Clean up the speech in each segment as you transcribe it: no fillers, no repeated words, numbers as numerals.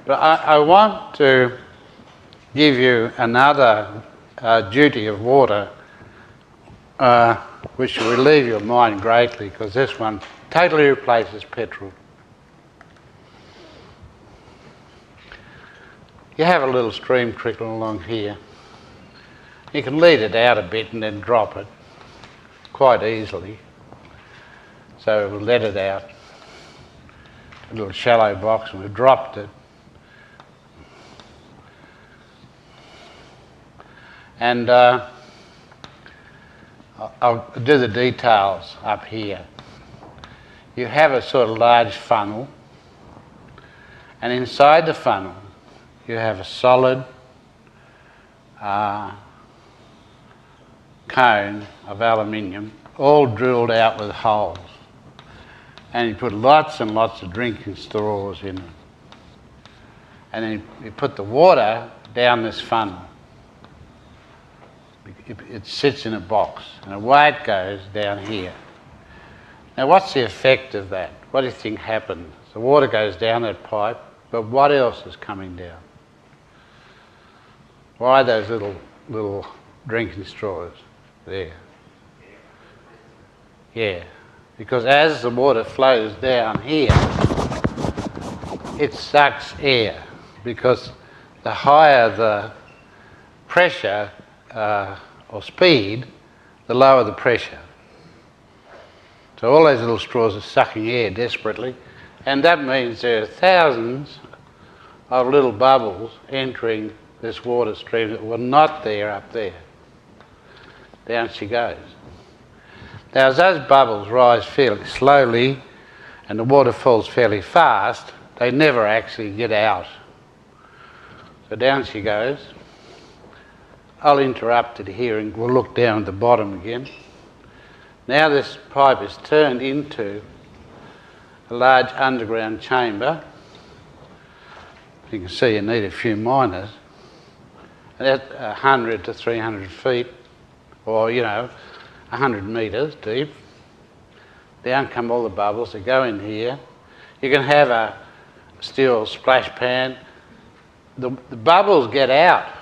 But I want to give you another duty of water which will relieve your mind greatly, because this one totally replaces petrol. You have a little stream trickling along here. You can lead it out a bit and then drop it quite easily. So we'll let it out. A little shallow box, and we've dropped it. And I'll do the details up here. You have a sort of large funnel, and inside the funnel you have a solid cone of aluminium, all drilled out with holes. And you put lots and lots of drinking straws in it. And then you put the water down this funnel. It sits in a box, and away it goes down here. Now, what's the effect of that? What do you think happens? The water goes down that pipe, but what else is coming down? Why are those little drinking straws there? Yeah, because as the water flows down here, it sucks air, because the higher the pressure or speed, the lower the pressure. So all those little straws are sucking air desperately, and that means there are thousands of little bubbles entering this water stream that were not there up there. Down she goes. Now, as those bubbles rise fairly slowly and the water falls fairly fast, they never actually get out. So down she goes. I'll interrupt it here and we'll look down at the bottom again. Now this pipe is turned into a large underground chamber. You can see you need a few miners. And that's 100 to 300 feet, or 100 metres deep. Down come all the bubbles. They go in here. You can have a steel splash pan. The bubbles get out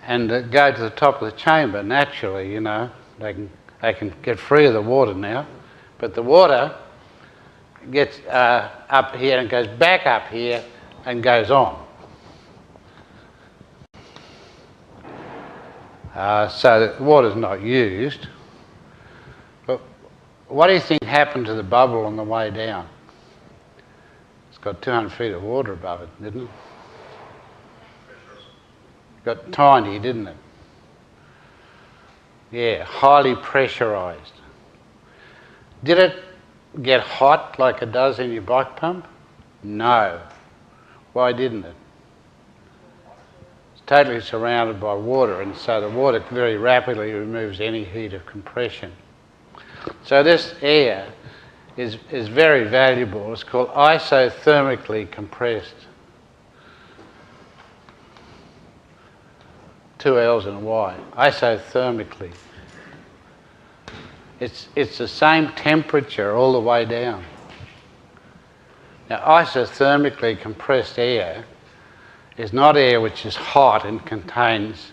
and go to the top of the chamber naturally. They can get free of the water now, but the water gets up here and goes back up here and goes on. So the water's not used. But what do you think happened to the bubble on the way down? It's got 200 feet of water above it, didn't it? Got tiny, didn't it? Yeah, highly pressurised. Did it get hot like it does in your bike pump? No. Why didn't it? It's totally surrounded by water, and so the water very rapidly removes any heat of compression. So this air is very valuable. It's called isothermically compressed. 2 L's and a Y, isothermically. It's the same temperature all the way down. Now, isothermically compressed air is not air which is hot and contains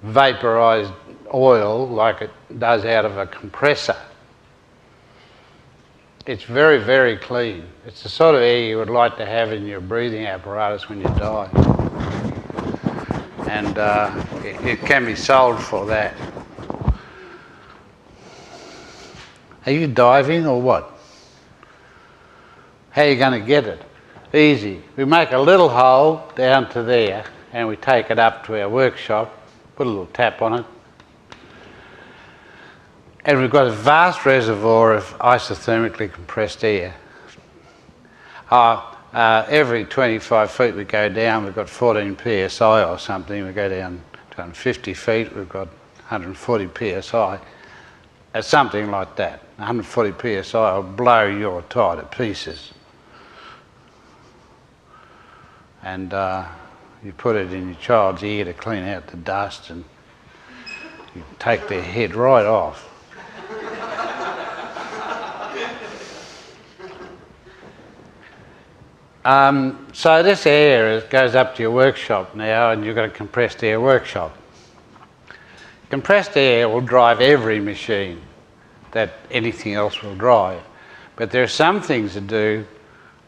vaporised oil like it does out of a compressor. It's very, very clean. It's the sort of air you would like to have in your breathing apparatus when you die. And it can be sold for that. Are you diving or what? How are you going to get it? Easy. We make a little hole down to there and we take it up to our workshop, put a little tap on it, and we've got a vast reservoir of isothermically compressed air. Every 25 feet we go down, we've got 14 psi or something. We go down 250 feet, we've got 140 psi. Something like that. 140 psi will blow your tyre to pieces. And you put it in your child's ear to clean out the dust, and you take their head right off. So this air goes up to your workshop now, and you've got a compressed air workshop. Compressed air will drive every machine that anything else will drive. But there are some things to do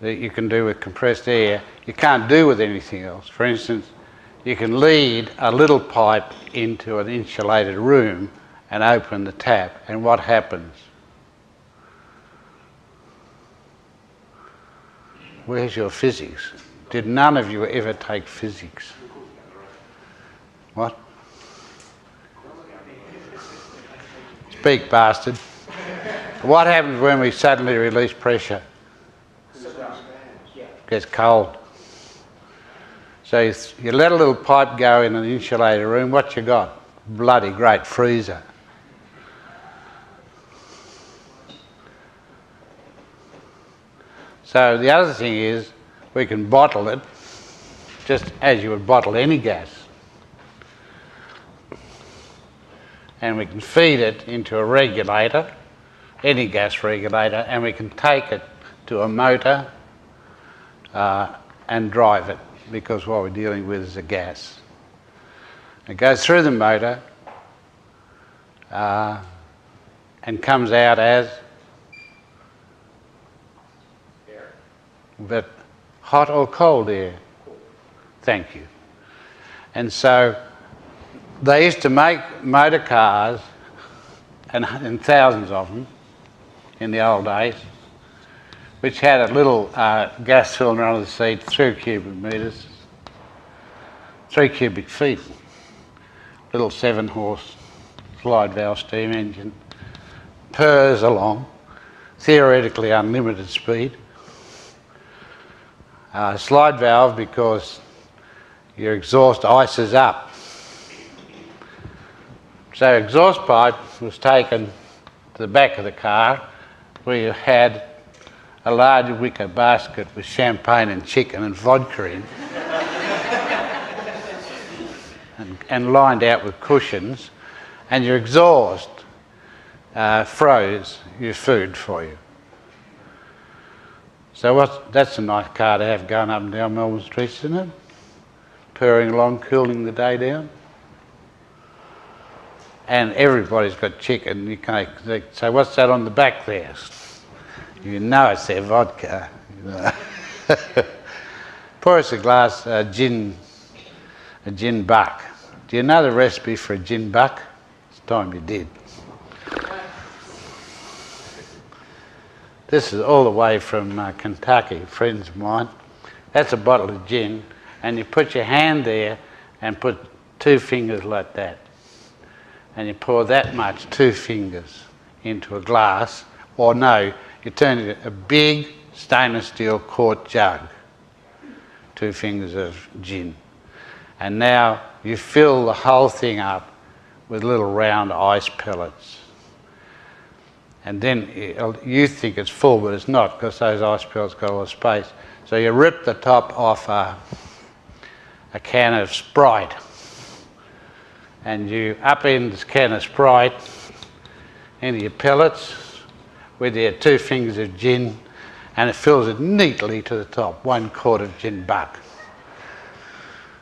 that you can do with compressed air you can't do with anything else. For instance, you can lead a little pipe into an insulated room and open the tap, and what happens? Where's your physics? Did none of you ever take physics? What? Speak, bastard. What happens when we suddenly release pressure? It gets cold. So you let a little pipe go in an insulated room, what you got? Bloody great freezer. So the other thing is, we can bottle it just as you would bottle any gas. And we can feed it into a regulator, any gas regulator, and we can take it to a motor and drive it, because what we're dealing with is a gas. It goes through the motor and comes out as air. But hot or cold air? Thank you. And so they used to make motor cars, and thousands of them in the old days, which had a little gas cylinder under the seat, 3 cubic metres, 3 cubic feet, little 7-horse slide valve steam engine, purrs along, theoretically unlimited speed. Slide valve because your exhaust ices up. So exhaust pipe was taken to the back of the car, where you had a large wicker basket with champagne and chicken and vodka in, and lined out with cushions, and your exhaust froze your food for you. So that's a nice car to have going up and down Melbourne streets, isn't it? Purring along, cooling the day down. And everybody's got chicken. You can't say, what's that on the back there? You know it's their vodka. Pour us a glass of gin buck. Do you know the recipe for a gin buck? It's time you did. This is all the way from Kentucky, friends of mine. That's a bottle of gin, and you put your hand there and put 2 fingers like that. And you pour that much, 2 fingers, into a glass, or no, you turn it into a big stainless steel quart jug, 2 fingers of gin. And now you fill the whole thing up with little round ice pellets. And then you think it's full, but it's not, because those ice pellets got all the space. So you rip the top off a can of Sprite, and you up in this can of Sprite into your pellets with your 2 fingers of gin, and it fills it neatly to the top, 1 quart of gin buck.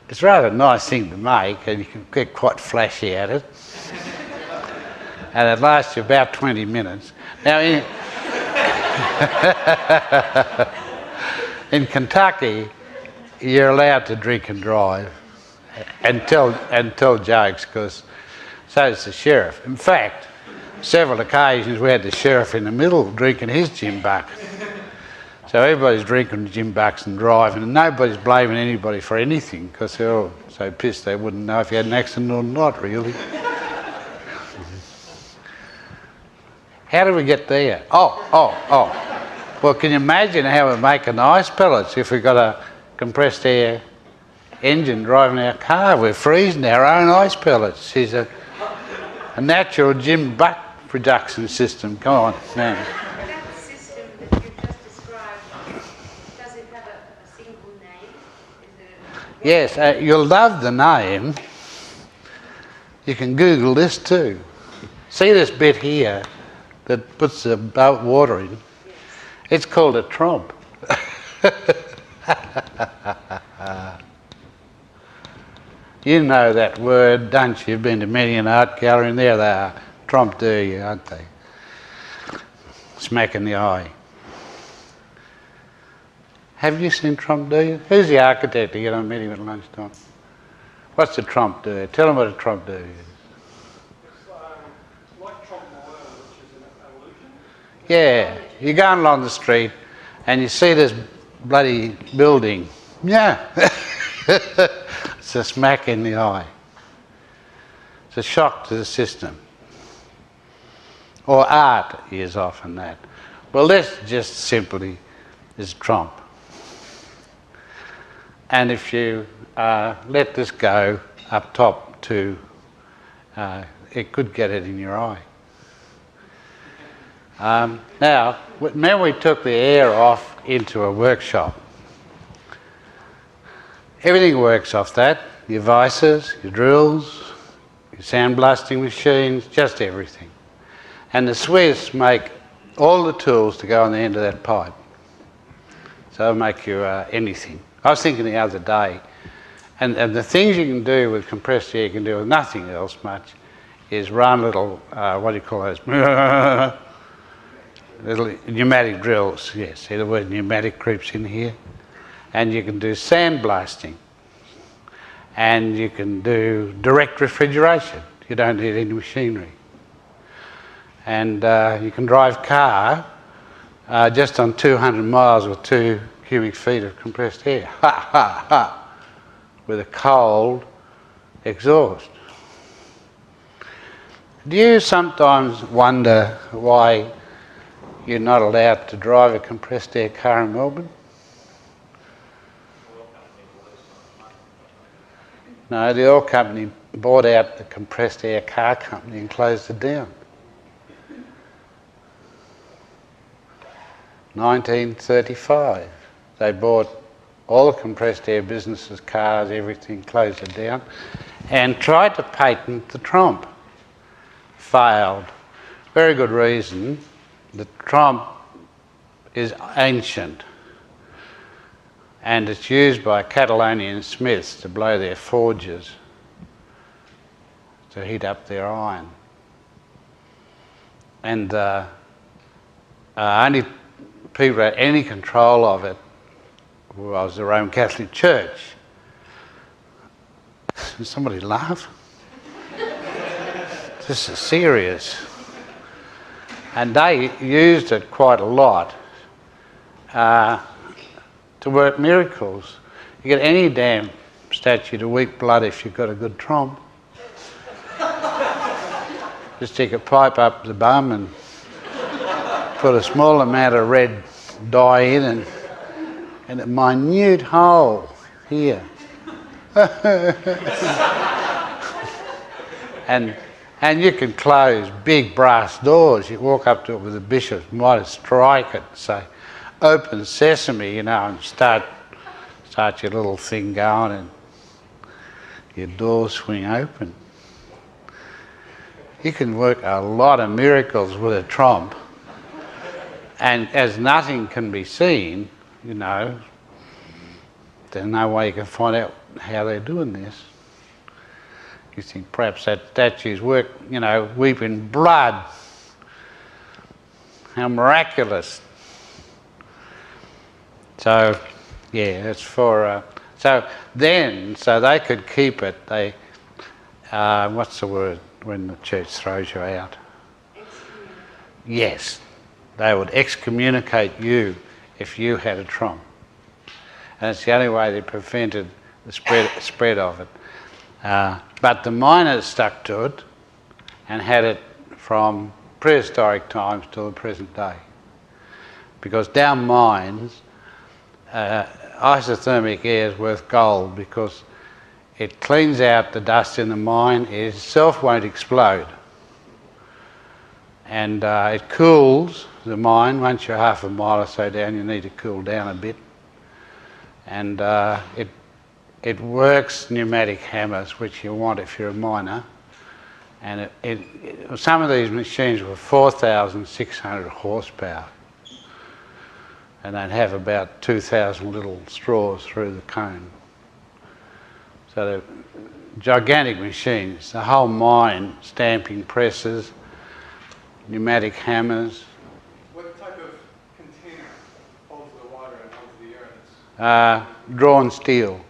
It's rather a nice thing to make, and you can get quite flashy at it. And it lasts you about 20 minutes. Now, in Kentucky, you're allowed to drink and drive and tell jokes, because so is the sheriff. In fact, several occasions we had the sheriff in the middle drinking his gin buck. So everybody's drinking gin bucks and driving, and nobody's blaming anybody for anything, because they're all so pissed they wouldn't know if you had an accident or not, really. How did we get there? Oh. Well, can you imagine how we make an ice pellets if we've got a compressed air engine driving our car? We're freezing our own ice pellets. It's a natural gin buck production system. Come on, man. That system that you just described, does it have a single name? Yes, you'll love the name. You can Google this too. See this bit here that puts the water in? It's called a trompe. You know that word, don't you? You've been to many an art gallery, and there they are. Trompe d'oeil, aren't they? Smack in the eye. Have you seen trompe d'oeil? Who's the architect to get on meeting at lunchtime? What's a trompe d'oeil? Tell them what a trompe d'oeil is. It's like trompe l'oeil, which is an illusion. Yeah, you're going along the street and you see this bloody building. Yeah. It's a smack in the eye. It's a shock to the system. Or art is often that. Well, this just simply is trompe. And if you let this go up top to, it could get it in your eye. Now, when we took the air off into a workshop, everything works off that. Your vices, your drills, your sandblasting machines, just everything. And the Swiss make all the tools to go on the end of that pipe. So they'll make you anything. I was thinking the other day, and the things you can do with compressed air you can do with nothing else much, is run little, what do you call those? Little pneumatic drills. Yes, see the word pneumatic creeps in here. And you can do sandblasting. And you can do direct refrigeration. You don't need any machinery. And you can drive car just on 200 miles with 2 cubic feet of compressed air. Ha, ha, ha. With a cold exhaust. Do you sometimes wonder why you're not allowed to drive a compressed air car in Melbourne? No, the oil company bought out the compressed air car company and closed it down. 1935. They bought all the compressed air businesses, cars, everything, closed it down, and tried to patent the trompe. Failed. Very good reason. The trompe is ancient, and it's used by Catalonian smiths to blow their forges to heat up their iron. And only people who had any control of it was the Roman Catholic Church. Did somebody laugh? This is serious. And they used it quite a lot to work miracles. You get any damn statue to weep blood if you've got a good trompe. Just stick a pipe up the bum and put a small amount of red dye in and a minute hole here. And you can close big brass doors. You walk up to it with a bishop, you might strike it and say, "Open sesame," you know, and start your little thing going and your doors swing open. You can work a lot of miracles with a trompe. And as nothing can be seen, you know, there's no way you can find out how they're doing this. You think perhaps that statue's work, you know, weeping blood. How miraculous. So, yeah, it's for... so they could keep it. They, what's the word when the church throws you out? Yes. They would excommunicate you if you had a trompe. And it's the only way they prevented the spread of it. But the miners stuck to it and had it from prehistoric times till the present day. Because down mines, isothermic air is worth gold because it cleans out the dust in the mine. It itself won't explode. And it cools the mine. Once you're half a mile or so down, you need to cool down a bit. And it works pneumatic hammers, which you want if you're a miner. And some of these machines were 4,600 horsepower. and they'd have about 2,000 little straws through the cone. So they're gigantic machines. The whole mine, stamping presses, pneumatic hammers. What type of container holds the water and holds the air? Drawn steel.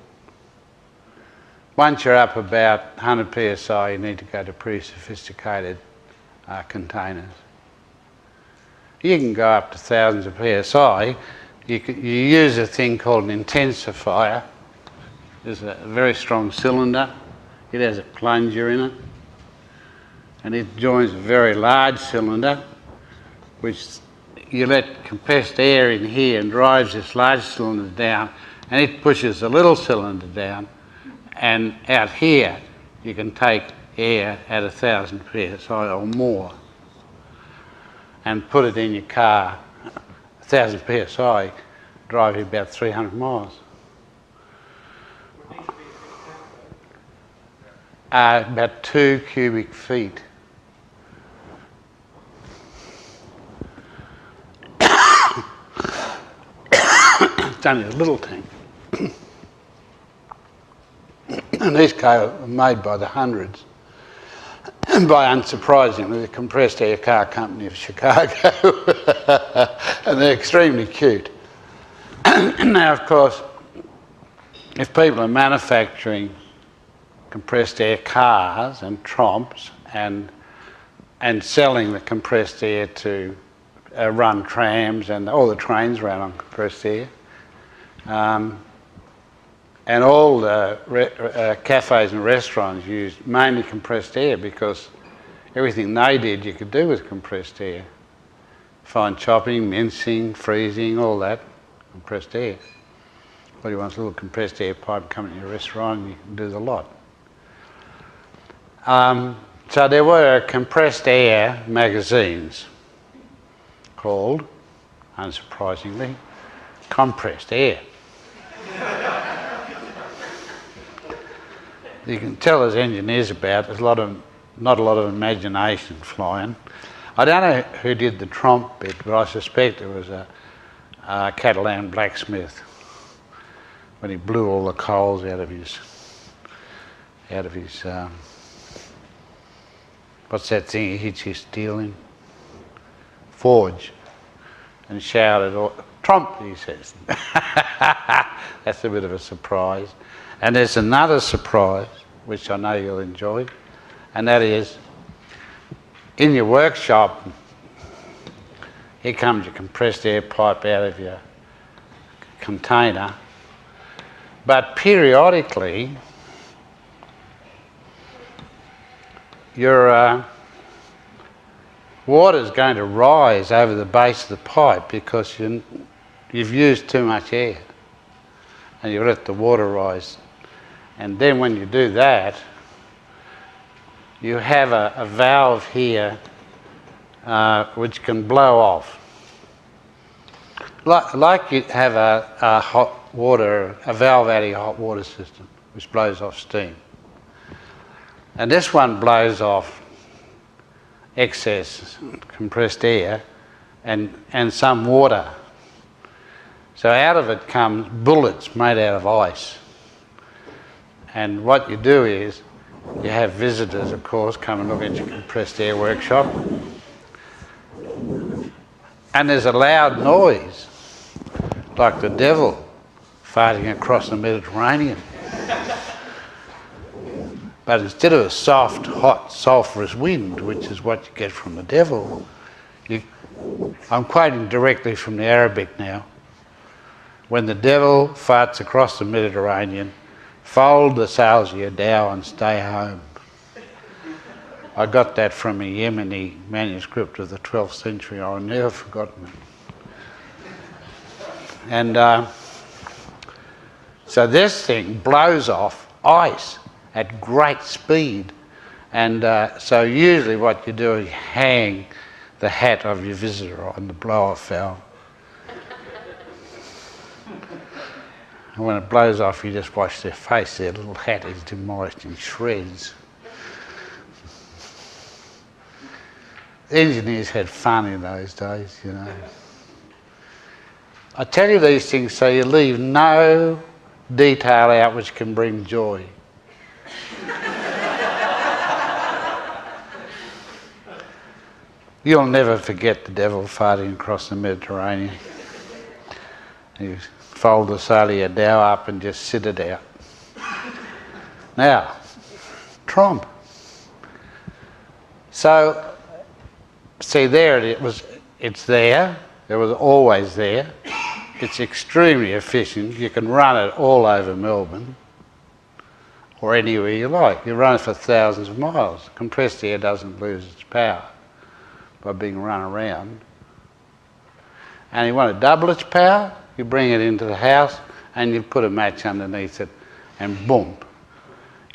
Once you're up about 100 psi, you need to go to pretty sophisticated containers. You can go up to thousands of psi. You use a thing called an intensifier. There's a very strong cylinder. It has a plunger in it, and it joins a very large cylinder, which you let compressed air in here and drives this large cylinder down, and it pushes the little cylinder down, and out here you can take air at 1,000 psi or more and put it in your car. 1,000 psi drive you about 300 miles. About 2 cubic feet. It's only a little tank. And these cars are made by the hundreds. And by, unsurprisingly, the compressed air car company of Chicago. And they're extremely cute. Now, of course, if people are manufacturing compressed air cars and tromps and selling the compressed air to run trams, and all the trains ran on compressed air, and all the cafes and restaurants used mainly compressed air, because everything they did you could do with compressed air. Fine chopping, mincing, freezing, all that, compressed air. Everybody wants a little compressed air pipe coming to your restaurant and you can do the lot. So there were compressed air magazines called, unsurprisingly, compressed air. You can tell as engineers about, there's not a lot of imagination flying. I don't know who did the tromp bit, but I suspect it was a Catalan blacksmith when he blew all the coals out of his what's that thing he hits his steel in? Forge. And shouted, "Tromp," he says. That's a bit of a surprise. And there's another surprise, which I know you'll enjoy, and that is, in your workshop, here comes your compressed air pipe out of your container, but periodically your water's going to rise over the base of the pipe because you've used too much air and you let the water rise. And then when you do that, you have a valve here which can blow off. Like you have a hot water, a valve out of your hot water system, which blows off steam. And this one blows off excess compressed air and some water. So out of it comes bullets made out of ice. And what you do is, you have visitors, of course, come and look at your compressed air workshop. And there's a loud noise, like the devil farting across the Mediterranean. But instead of a soft, hot, sulphurous wind, which is what you get from the devil, I'm quoting directly from the Arabic now. When the devil farts across the Mediterranean, fold the sails of your dhow and stay home. I got that from a Yemeni manuscript of the 12th century. I'll never forgotten it. And so this thing blows off ice at great speed. And so usually what you do is hang the hat of your visitor on the blow-off valve. And when it blows off, you just watch their face. Their little hat is demolished in shreds. The engineers had fun in those days, you know. I tell you these things so you leave no detail out which can bring joy. You'll never forget the devil farting across the Mediterranean. You fold the sail of your dhow up and just sit it out. Now, trompe. So, see there it's there. It was always there. It's extremely efficient. You can run it all over Melbourne or anywhere you like. You run it for thousands of miles. Compressed air doesn't lose its power by being run around. And you want to double its power, you bring it into the house and you put a match underneath it and boom,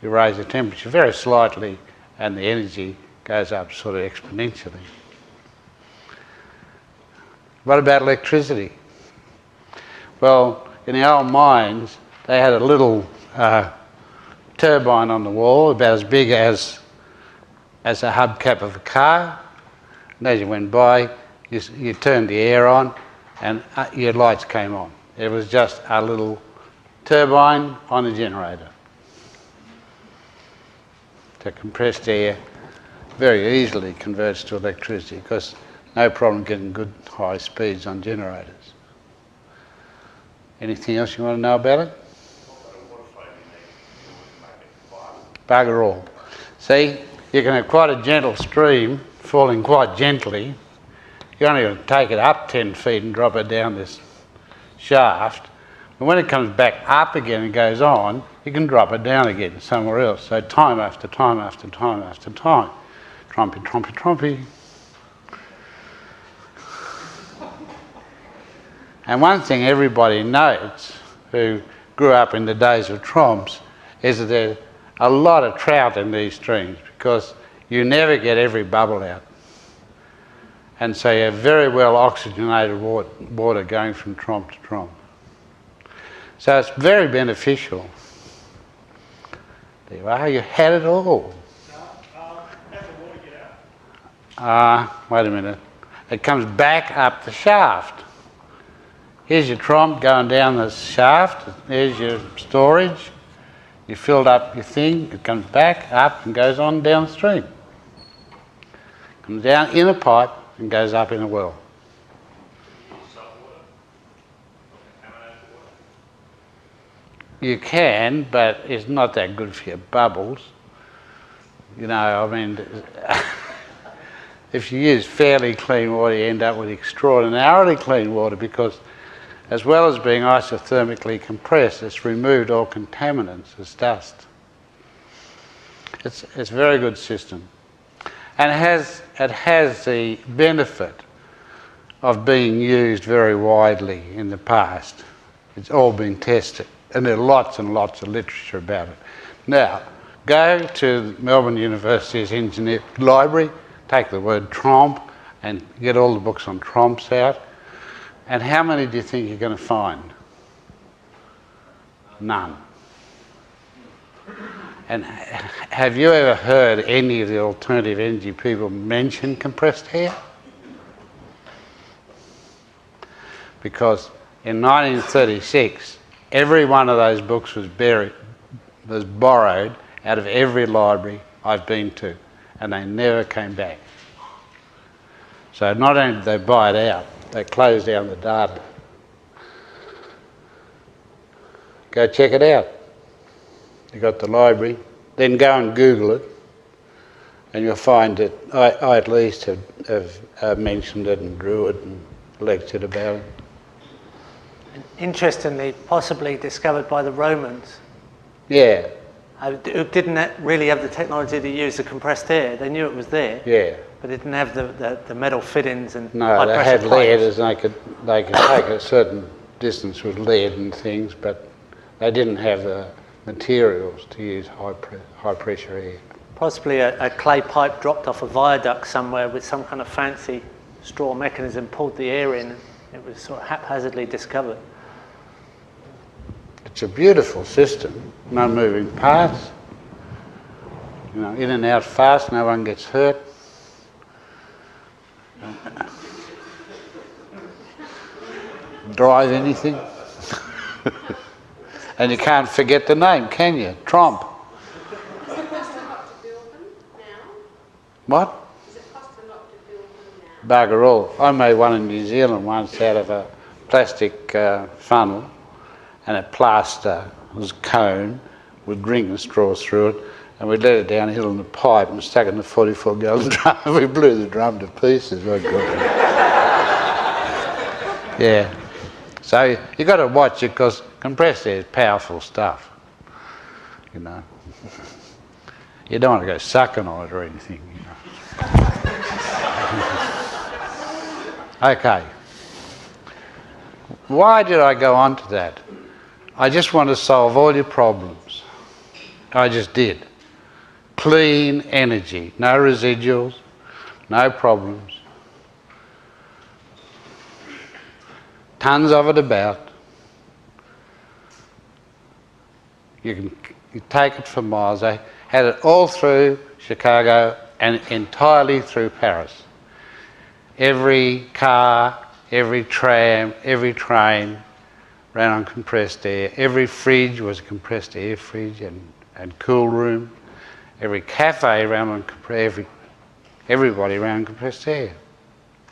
you raise the temperature very slightly and the energy goes up sort of exponentially. What about electricity? Well, in the old mines, they had a little turbine on the wall about as big as a hubcap of a car. And as you went by, you turned the air on and your lights came on. It was just a little turbine on a generator. So compressed air very easily converts to electricity because no problem getting good high speeds on generators. Anything else you want to know about it? Bugger all. See, you can have quite a gentle stream falling quite gently. You're only going to take it up 10 feet and drop it down this shaft. And when it comes back up again and goes on, you can drop it down again somewhere else. So time after time after time after time. Trompy, trompy, trompy. And one thing everybody knows who grew up in the days of tromps is that there's a lot of trout in these streams because you never get every bubble out. And so you have very well oxygenated water going from tromp to tromp. So it's very beneficial. There you are, you had it all. Wait a minute. It comes back up the shaft. Here's your tromp going down the shaft. There's your storage. You filled up your thing. It comes back up and goes on downstream. Comes down in a pipe and goes up in a well. You can, but it's not that good for your bubbles. You know, I mean, if you use fairly clean water, you end up with extraordinarily clean water because as well as being isothermically compressed, it's removed all contaminants as dust. It's a very good system. And it has the benefit of being used very widely in the past. It's all been tested, and there are lots and lots of literature about it. Now, go to Melbourne University's Engineering Library, take the word trompe, and get all the books on tromps out. And how many do you think you're going to find? None. And have you ever heard any of the alternative energy people mention compressed air? Because in 1936, every one of those books was borrowed out of every library I've been to, and they never came back. So not only did they buy it out, they closed down the data. Go check it out. You got the library. Then go and Google it, and you'll find that I at least have mentioned it and drew it and lectured about it. Interestingly, possibly discovered by the Romans. Yeah. Who didn't really have the technology to use the compressed air. They knew it was there. Yeah. But they didn't have the metal fittings and no, they had lead, as they could take a certain distance with lead and things, but they didn't have the materials to use high pressure air. Possibly a clay pipe dropped off a viaduct somewhere with some kind of fancy straw mechanism pulled the air in. It was sort of haphazardly discovered. It's a beautiful system, no moving parts. You know, in and out fast, no one gets hurt. drive anything. And you can't forget the name, can you? Tromp. Does it cost a lot to build them now? What? Does it cost a lot to build them now? Bugger all. I made one in New Zealand once out of a plastic funnel and a plaster. It was a cone with drinking straws through it, and we let it downhill in the pipe and stuck it in a 44-gallon drum. We blew the drum to pieces. Oh, God. Yeah. So you got to watch it because compressed air is powerful stuff. You know. You don't want to go sucking on it or anything. You know. Okay. Why did I go on to that? I just want to solve all your problems. I just did. Clean energy, no residuals, no problems. Tons of it about. You take it for miles. I had it all through Chicago and entirely through Paris. Every car, every tram, every train ran on compressed air. Every fridge was a compressed air fridge and cool room. Every cafe ran on everybody ran on compressed air.